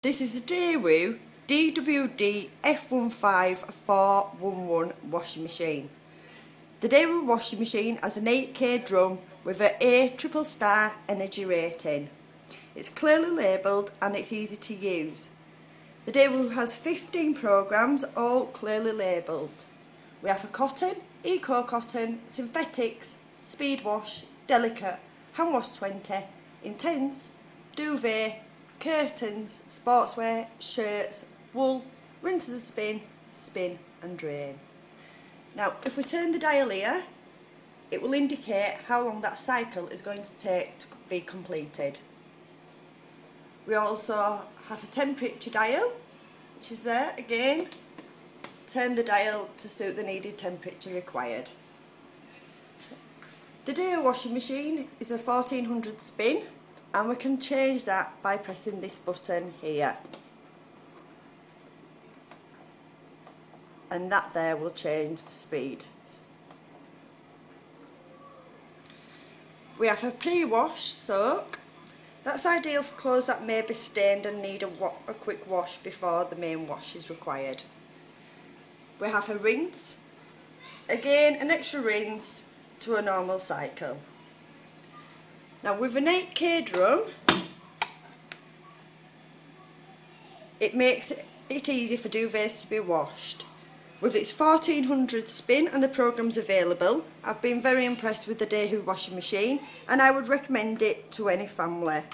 This is a Daewoo DWD F15411 washing machine. The Daewoo washing machine has an 8K drum with an A triple star energy rating. It's clearly labelled and it's easy to use. The Daewoo has 15 programmes, all clearly labelled. We have a cotton, eco cotton, synthetics, speed wash, delicate, hand wash 20, intense, duvet, curtains, sportswear, shirts, wool, rinse and spin, spin and drain. Now if we turn the dial here, it will indicate how long that cycle is going to take to be completed. We also have a temperature dial, which is there again. Turn the dial to suit the needed temperature required. The Daewoo washing machine is a 1400 spin, and we can change that by pressing this button here. And that there will change the speed. We have a pre-wash soak. That's ideal for clothes that may be stained and need a quick wash before the main wash is required. We have a rinse. Again, an extra rinse to a normal cycle. Now with an 8K drum, it makes it easy for duvets to be washed. With its 1400 spin and the programmes available, I've been very impressed with the Daewoo washing machine and I would recommend it to any family.